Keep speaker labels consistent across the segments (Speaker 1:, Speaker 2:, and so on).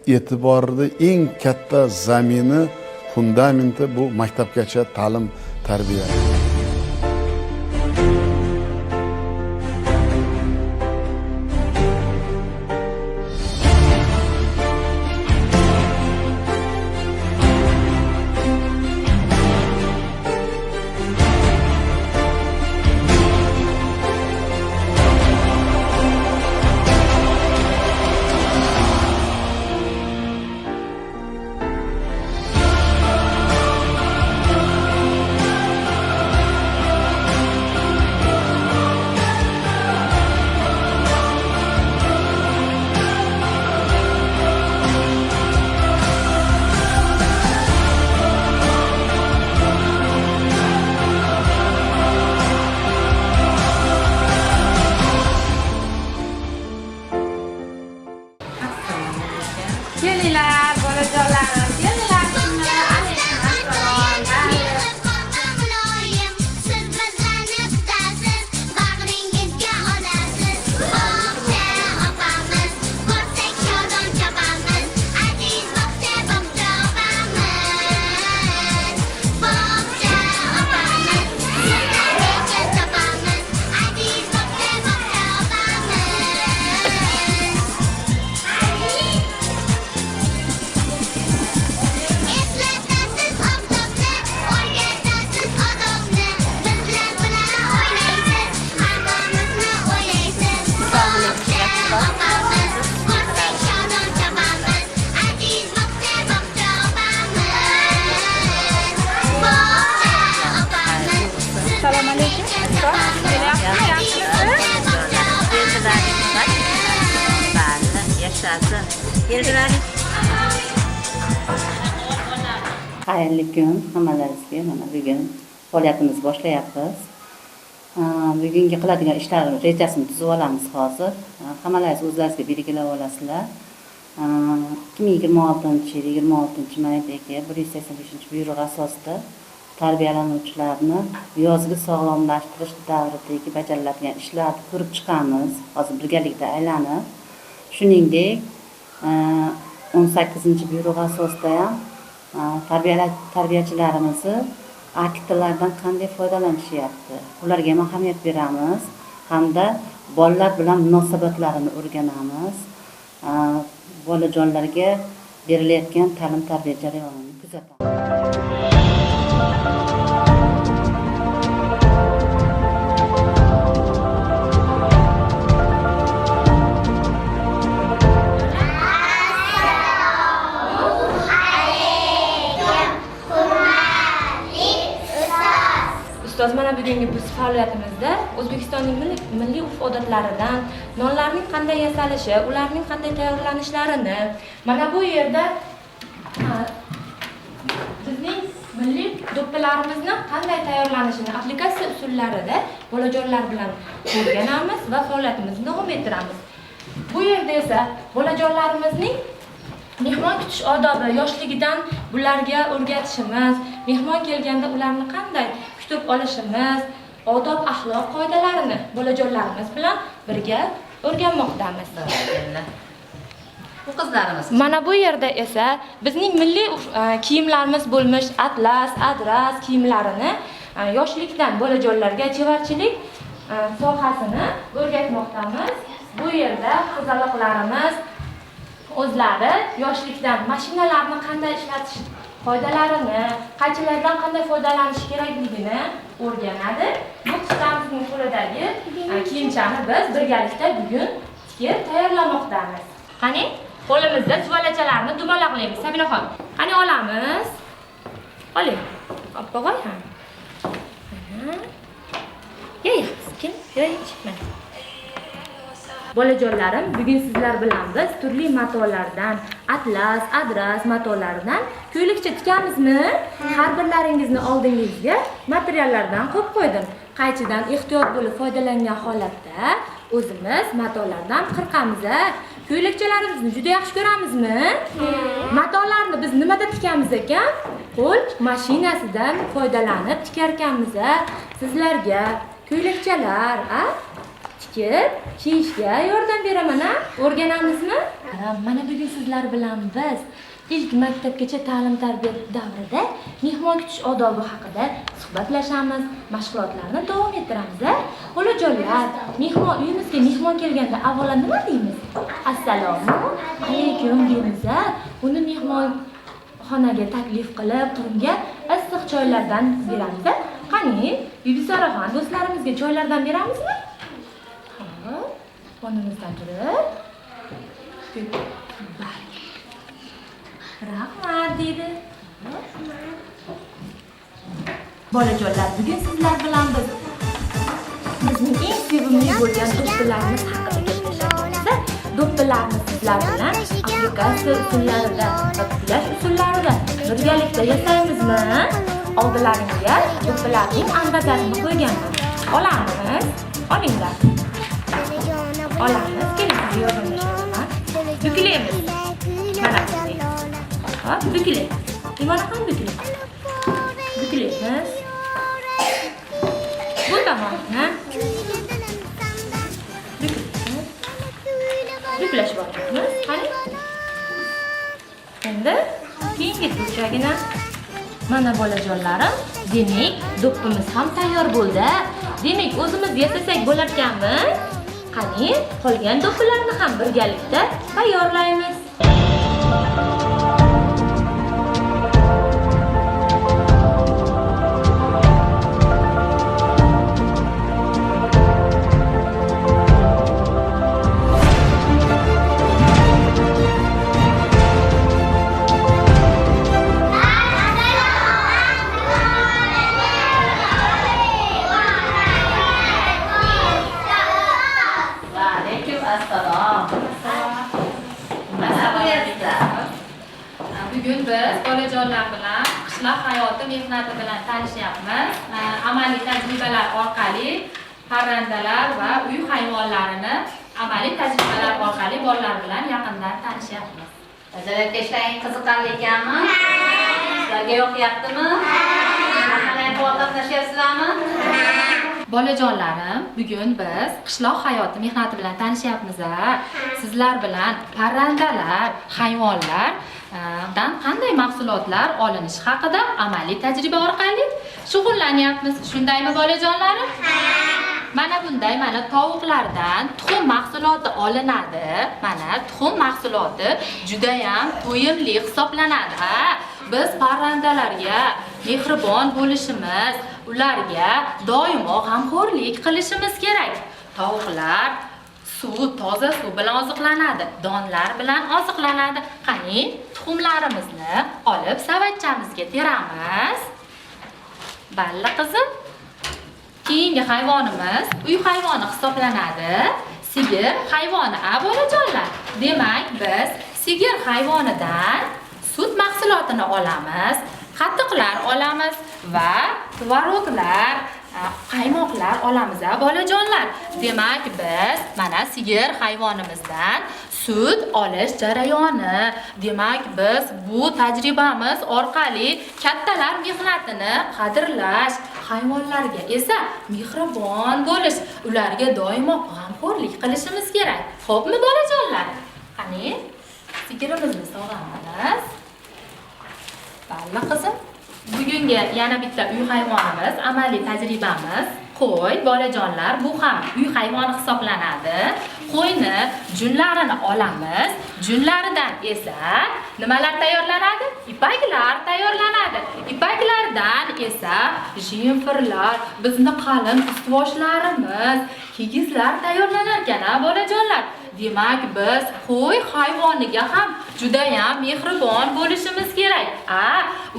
Speaker 1: e'tiborida eng katta zamini, fundamenti bu maktabgacha ta'lim tarbiya.
Speaker 2: Kelinglar, bolajonlarim, kelinglar. Assalomu alaykum.
Speaker 3: Xayrli kun hammalaringizga. Mana bugun faoliyatimizni boshlayapmiz. Bugungi qiladigan ishlar rejasini tuzib olamiz hozir. Hammalaringiz o'zlaringizga belgilab olasizlar. 2026-yil 26-maydagi 185-buyruq asosida tarbiyalanuvchilarni yozgi sog'lomlashtirish davridagi bajariladigan ishlarni ko'rib chiqamiz. Hozir birgalikda aylanib, shuningdek 18-buyruq asosida ham tarbiyachilarimizni aktivlardan qanday foydalanishyapti, ularga ham ahamiyat beramiz hamda bolalar bilan munosabatlarini o'rganamiz. Bolajonlarga berilayotgan ta'lim-tarbiya jarayonini kuzatamiz.
Speaker 2: Ustoz, mana bugungi biz faoliyatimizda O'zbekistonning milliy urf-odatlaridan nonlarning qanday yasalishi, ularning qanday tayyorlanishlarini, mana bu yerda bizning milliy do'ppilarimizni qanday tayyorlanishini, aplikatsiya usullarida bolajonlar bilan o'rganamiz va faoliyatimizni davom ettiramiz. Bu yerda esa bolajonlarimizning mehmon kutish odobi, yoshligidan bularga o'rgatishimiz, mehmon kelganda ularni qanday kutib olishimiz, odob axloq qoidalarini bolajonlarimiz bilan birga o'rganmoqdamiz.
Speaker 3: Bu qizlarimiz.
Speaker 2: Mana bu yerda esa bizning milliy kiyimlarimiz bo'lmish atlas, adras kiyimlarini yoshlikdan bolajonlarga chevarchilik sohasini o'rgatmoqdamiz. Bu yerda qizaloqlarimiz o'zlari yoshlikdan mashinalarni qanday ishlatish qoidalarini, qaychilardan qanday foydalanish kerakligini o'rganadi. Bu qizlarimizning qo'lidagi kiyimchani biz birgalikda bugun tikib tayyorlamoqdamiz. Qani, qo'limizda tuvalachalarni dumalaqlaymiz. Sabinaxon, qani olamiz? Oling. Oppo'g'oy ham. Yeyapmiz. Keling, mana. Bolajonlarim, bugun sizlar bilan biz turli matolardan, atlas, adras matolaridan ko'ylakcha tikamizmi? Har birlaringizni oldingizga materiallardan qo'yib qo'ydim. Qaychidan ehtiyot bo'lib foydalangan holatda o'zimiz matolardan qirqamiz. Ko'ylakchalarimizni juda yaxshi ko'ramizmi? Matolarni biz nimada tikamiz ekan? Qo'l mashinasidan foydalanib tikar ekanmiz. Sizlarga ko'ylakchalar, tikib, kiyishga yordam beraman, ha? O'rganamizmi? Mana bugun sizlar bilan biz ilk maktabgacha ta'lim-tarbiya davrida mehmon kutish odobi haqida suhbatlashamiz, mashg'ulotlarni davom ettiramiz. Bolajonlar, uyimizga mehmon kelganda avvalo nima deymiz? Assalomu alaykum deymiz. Uni mehmonxonaga taklif qilib, unga issiq choylardan beramiz. Qani, Yubisaraxon do'stlarimizga choylardan beramizmi? Ha, o'rnimizdan turib. Rahmat dedi. Bolajonlar, bugun sizlar bilan bizning eng sevimli bo'lgan do'ppilarimiz haqida gaplashamiz. Do'ppilarni sizlar bilan aplikatsiya usullarida va tiklash usullarida birgalikda yasaymizmi? Oldilaringizga do'ppilarning andazasini qo'yganman. Olamiz. Olinglar. Olamiz. Keling, yordamlashaman. Buklaymiz. Mana bunday. Hop, buklaymiz. Mana ham buklaymiz. Buklaymiz. Bu tomonni buklaymiz. Buklashib olamiz. Qani? Endi keyingi burchagini mana bolajonlarim, demak, do'ppimiz ham tayyor bo'ldi. Demak, o'zimiz yasasak bo'lar ekanmi? Qani, qolgan do'ppilarni ham birgalikda tayyorlaymiz.
Speaker 4: Bugun biz bolajonlar bilan qishloq hayoti mehnati bilan tanishyapmiz. Amaliy tajribalar orqali parrandalar va uy hayvonlarini amaliy tajribalar orqali bolalar bilan yaqindan tanishyapmiz.
Speaker 3: Bajarayotgan ishlaring qiziqarli ekanmi? Sizlarga yoqyaptimi? Qanday qatnashyapsizlarmi?
Speaker 4: Bolajonlarim, bugun biz qishloq hayoti mehnati bilan tanishyapmiz. Sizlar bilan parrandalar, hayvonlar dan qanday mahsulotlar olinishi haqida amaliy tajriba orqali shug'ullanyapmiz. Shundaymi bolajonlarim? Mana bunday tovuqlardan tuxum mahsuloti olinadi. Mana tuxum mahsuloti juda ham to'yimli hisoblanadi. Biz parrandalarga mehribon bo'lishimiz, ularga doimo g'amxo'rlik qilishimiz kerak. Tovuqlar toza suv bilan oziqlanadi, donlar bilan oziqlanadi. Qani, tuxumlarimizni olib savatchamizga teramiz. Balla qizim. Keyingi hayvonimiz uy hayvoni hisoblanadi. Sigir hayvoni, bolajonlar. Demak, biz sigir hayvonidan sut mahsulotini olamiz, qatiqlar olamiz va tvoroglar, qaymoqlar olamiz bolajonlar. Demak, biz mana sigir hayvonimizdan sut olish jarayoni. Demak, biz bu tajribamiz orqali kattalar mehnatini qadrlash, hayvonlarga esa mehribon bo'lish, ularga doimo g'amxo'rlik qilishimiz kerak. Xo'pmi bolajonlar? Qani, sigirimizni sog'amiz. Balla qizim. Bugungi yana bitta uy hayvonimiz, amaliy tajribamiz qo'y. Bolajonlar, bu ham uy hayvoni hisoblanadi. Qo'yni junlarini olamiz. Junlaridan esa nimalar tayyorlanadi? Ipaklar tayyorlanadi. Ipaklardan esa jemfirlar, bizni qalin ustvoshlarimiz, kigizlar tayyorlanar ekan, bolajonlar. Demak, biz qo'y hayvoniga ham juda ham mehribon bo'lishimiz kerak.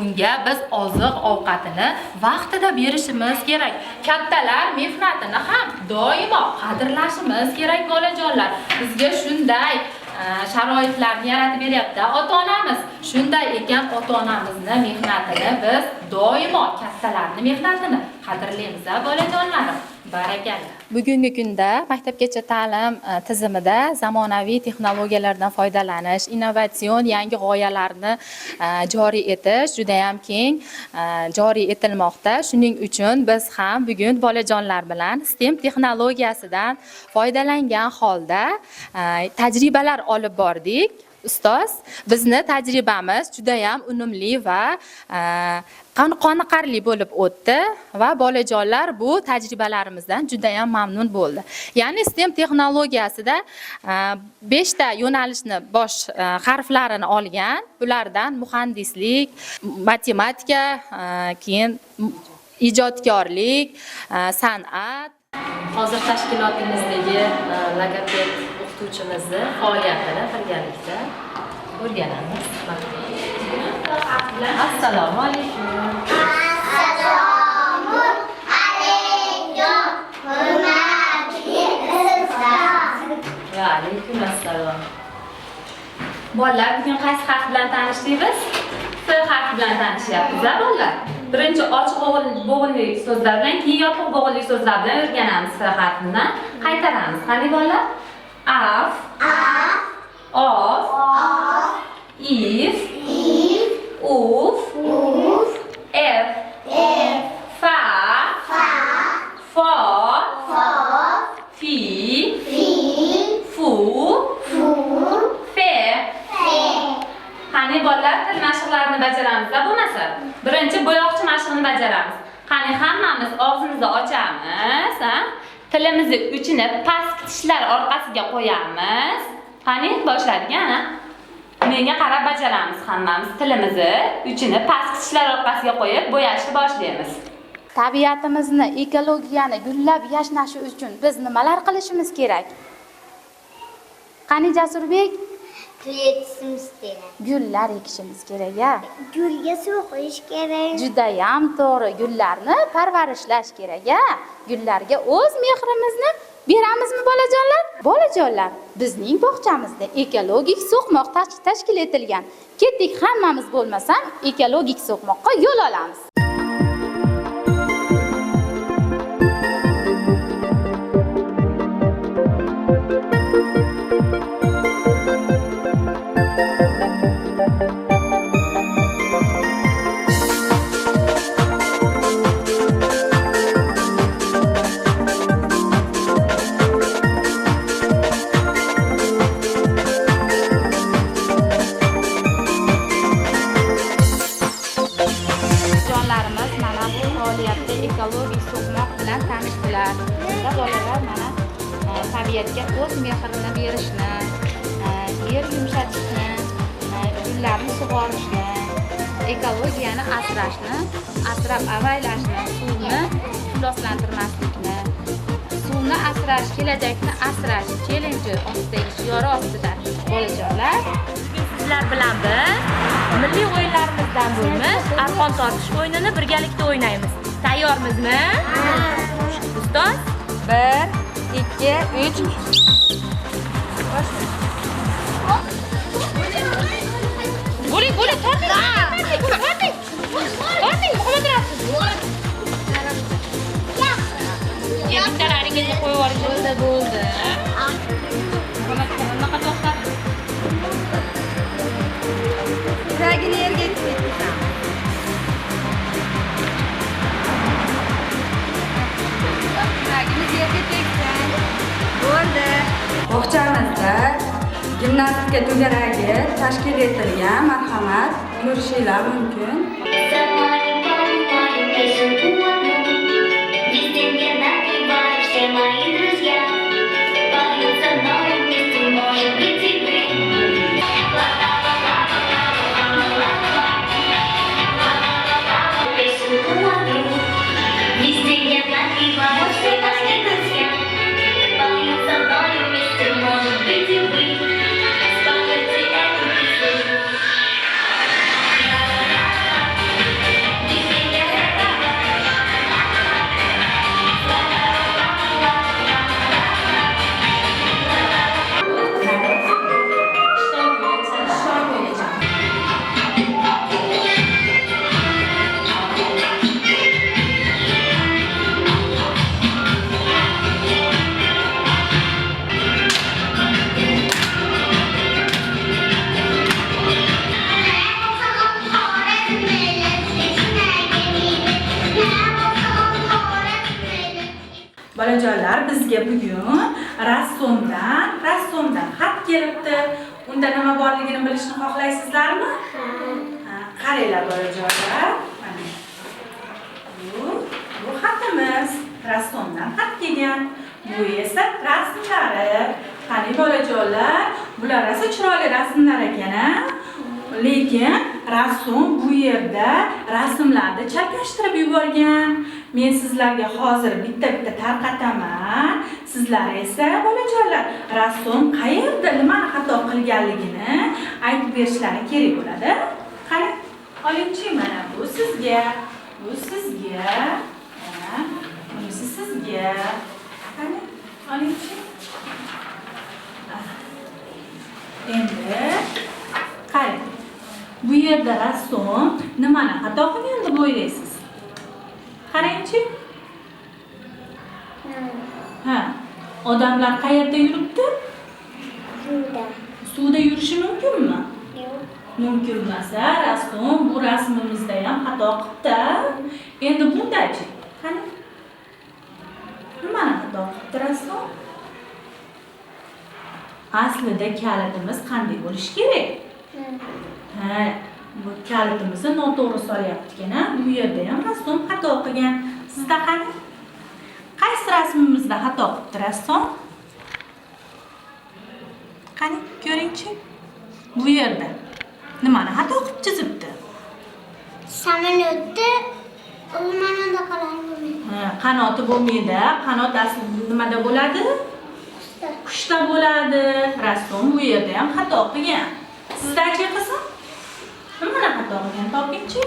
Speaker 4: Unga biz oziq-ovqatini vaqtida berishimiz kerak. Kattalar mehnatini ham doimo qadrlashimiz kerak bolajonlar. Bizga shunday sharoitlarni yaratib beryapti ota-onamiz. Shunday ekan, ota-onamizni mehnatini biz doimo kattalarning mehnatini qadrlaymiz, bolajonlarim. Barakalla.
Speaker 5: Bugungi kunda maktabgacha ta'lim tizimida zamonaviy texnologiyalardan foydalanish, innovatsion yangi g'oyalarni joriy etish juda ham keng joriy etilmoqda. Shuning uchun biz ham bugun bolajonlar bilan STEM texnologiyasidan foydalangan holda tajribalar olib bordik. Ustoz, bizni tajribamiz juda ham unumli va qoniqarli bo'lib o'tdi va bolajonlar bu tajribalarimizdan juda ham mamnun bo'ldi. Ya'ni STEM texnologiyasida 5 ta yo'nalishni bosh harflarini olgan. Bulardan muhandislik, matematika, keyin ijodkorlik, san'at.
Speaker 6: Hozir tashkilotimizdagi logoped o'qituvchimizni faoliyatini birgalikda o'rganamiz. Assalomu alaykum.
Speaker 7: Assalomu alaykum. Hurmatli ustoz.
Speaker 6: Va alaykum assalom.
Speaker 4: Bolalar, bugun qaysi harf bilan tanishdingiz? F harfi bilan tanishyapmiz, bolalar. Birinchi ochiq bo'g'inli so'zlar bilan, keyin yopiq bo'g'inli so'zlar bilan o'rganamiz F harfini. Qaytaramiz. Qani bolalar? Af, of, if, uf, ef, fa, fo, fi, fu, fe. Qani bolalar, til mashqlarini bajaramiz bo'lmasa. Birinchi bo'yoqchi mashqini bajaramiz. Qani hammamiz og'zimizni ochamiz, tilimizni uchini pastki tishlar orqasiga qo'yamiz. Qani boshladik, ana. Menga qarab bajaramiz hammamiz. Tilimizni uchini pastki tishlar orqasiga qo'yib bo'yashni boshlaymiz.
Speaker 5: Tabiatimizni, ekologiyani gullab yashnashi uchun biz nimalar qilishimiz kerak? Qani Jasurbek?
Speaker 7: Gul yetishimiz kerak.
Speaker 5: Gullar ekishimiz kerak-a?
Speaker 7: Gulga suv quyish kerak.
Speaker 5: Juda ham to'g'ri, gullarni parvarishlash kerak-a? Gullarga o'z mehrimizni beramizmi bolajonlar? Bolajonlar, bizning bog'chamizda ekologik so'qmoq tashkil etilgan. Ketdik, hammamiz bo'lmasam ekologik so'qmoqqa yo'l olamiz. Ekologik so'qmoq bilan tanishdilar. Bunda bolalar mana tabiatga o'z mehrini berishni, yer yumshatishni, gullarni sug'orishni, ekologiyani asrashni, asrab-avaylashni, suvni ifloslantirmaslikni, suvni asrash, kelajakni asrash challenge ostidagi shiori ostida bolajonlar.
Speaker 2: Sizlar bilan biz milliy o'yinlarimizdan bo'lmish arqon tortish o'yinini birgalikda o'ynaymiz. Tayyormizmi? Ustoz? 1, 2, 3. Bo'ling, torting. Muhammad Rasul. Bittalaringizni qo'yib yuboringiz bo'ldi. Bunaqa to'xtat.
Speaker 5: Yuragini yerga tekkizamiz. Yuragimiz yerga tekkan. Bo'ldi.
Speaker 8: Bog'chamizda gimnastika to'garagi tashkil etilgan, marhamat, ko'rishingiz mumkin.
Speaker 7: Все мои друзья поют со мной вместе, может быть, и вы. Песенку одну, везде, где напивают все мои друзья поют со мной вместе, может быть, и вы. Споете эту песню.
Speaker 9: Bolajonlar, bizga bugun rassomdan xat kelibdi. Unda nima borligini bilishni xohlaysizlarmi? Qaranglar bolajonlar. Mana bu xatimiz rassomdan xat kelgan. Bu esa rasmlari. Qani bolajonlar, bular esa chiroyli rasmlar ekan-a? Lekin rassom bu yerda rasmlarni chalkashtirib yuborgan. Men sizlarga hozir bitta tarqataman. Sizlar esa bolajonlar, rassom qayerda nimani xato qilganligini aytib berishlari kerak bo'ladi. Qani, olingchi, mana bu sizga. Bu sizga. Bunisi sizga. Qani, olingchi. Endi qarang. Bu yerda rassom nimani xato qilgan deb o'ylaysiz? Qarangchi. Odamlar qayerda yuribdi? Suvda yurishi mumkinmi? Yo'q. Mumkin emas. Rassom bu rasmimizda ham xato qilibdi. Endi bundachi? Qani? Nimani xato qilibdi rassom? Aslida kalitimiz qanday bo'lishi kerak? Bu kalitimizni noto'g'ri solyapti-ku-na. Bu yerda ham rassom xato qilgan. Sizda qani? Qaysi rasmimizda xato qilibdi rassom? Qani, ko'ringchi. Bu yerda nimani xato qilib chizibdi?
Speaker 7: Samolyotda o'rmonda qoladi.
Speaker 9: Qanoti bo'lmaydi. Qanot aslida nimada bo'ladi? Qushda bo'ladi. Rassom bu yerda ham xato qilgan. Sizdachi qizim? Nimani xato qilgan? Topingchi.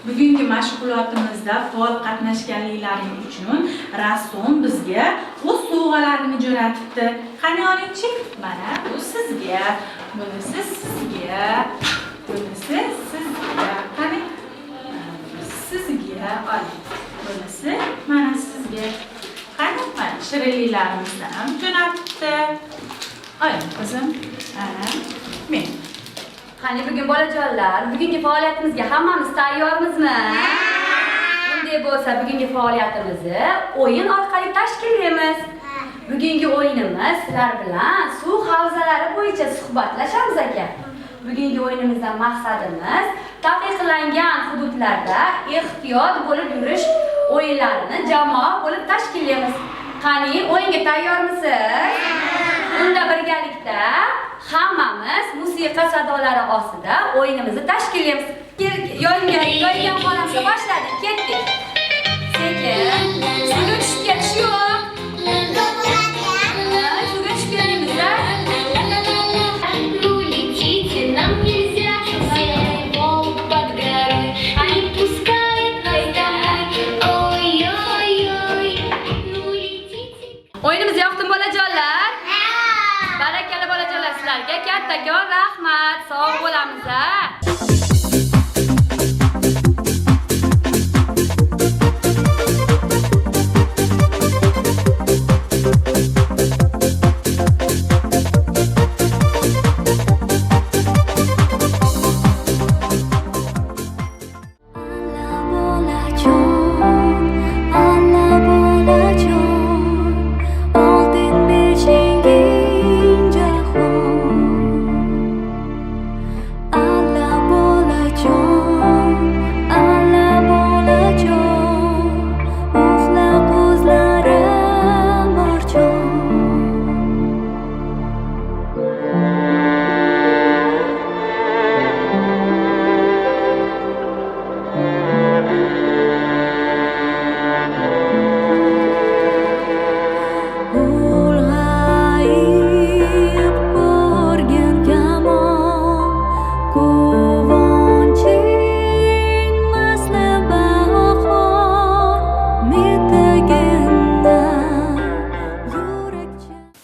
Speaker 9: Bugungi mashg'ulotimizda faol qatnashganliklaring uchun rassom bizga o'z sovg'alarini jo'natibdi. Qani olingchi? Mana bu sizga, bunisi sizga, bunisi sizga. Qani? Sizga oling. Bunisi mana sizga. Qani? Mana shirinliklarimizni ham jo'natibdi. Oling qizim. Ana, men.
Speaker 10: Qani bugun bolajonlar, bugungi faoliyatimizga hammamiz tayyormizmi? Bunday bo'lsa, bugungi faoliyatimizni o'yin orqali tashkillaymiz. Bugungi o'yinimiz sizlar bilan suv havzalari bo'yicha suhbatlashamiz ekan. Bugungi o'yinimizdan maqsadimiz taqiqlangan hududlarda ehtiyot bo'lib yurish o'yinlarini jamoa bo'lib tashkillaymiz. Qani, o'yinga tayyormisiz? Unda birgalikda hammamiz musiqa sadolari ostida o'yinimizni tashkillaymiz. Yoygan holatda boshladik, ketdik. Sekin. Suvga tushib ketish yo'q. Suvga tushib ketamiz-da.
Speaker 7: Улетите, нам нельзя, серый под горой, они пускают нас домой. Ой-ой-ой, ну летите.
Speaker 10: O'yinimiz yoqdimi bolajonlar? Barakalla bolajonlar, sizlarga kattakon rahmat. Sog' bo'lamiz-a.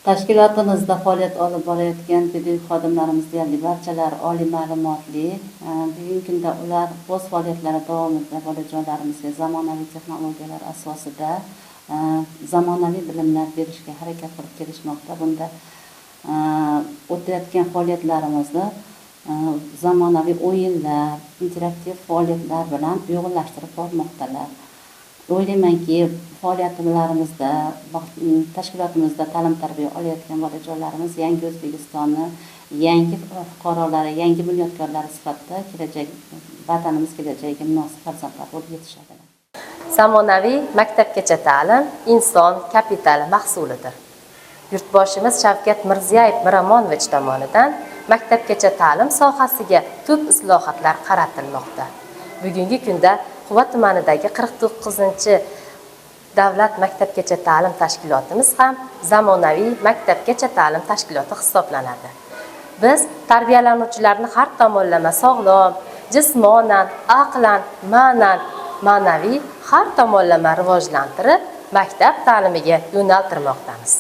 Speaker 3: Tashkilotimizda faoliyat olib borayotgan pedagog xodimlarimiz deyarli barchalari oliy ma'lumotli. Bugungi kunda ular o'z faoliyatlari davomida bolajonlarimizga zamonaviy texnologiyalar asosida zamonaviy bilimlar berishga harakat qilib kelishmoqda. Bunda o'tayotgan faoliyatlarimizni zamonaviy o'yinlar, interaktiv faoliyatlar bilan uyg'unlashtirib bormoqdalar. O'ylaymanki, faoliyatlarimizda, tashkilotimizda ta'lim-tarbiya olayotgan bolajonlarimiz yangi O'zbekistonni, yangi fuqarolari, yangi bunyodkorlari sifatida kelajak vatanimiz kelajagiga munosib farzandlar bo'lib yetishadi.
Speaker 6: Zamonaviy maktabgacha ta'lim inson kapitali mahsulidir. Yurtboshimiz Shavkat Mirziyoyev Miramonovich tomonidan maktabgacha ta'lim sohasiga tub islohotlar qaratilmoqda. Bugungi kunda Quva tumanidagi 49-davlat maktabgacha ta'lim tashkilotimiz ham zamonaviy maktabgacha ta'lim tashkiloti hisoblanadi. Biz tarbiyalanuvchilarni har tomonlama sog'lom, jismonan, aqlan, ma'naviy har tomonlama rivojlantirib, maktab ta'limiga yo'naltirmoqdamiz.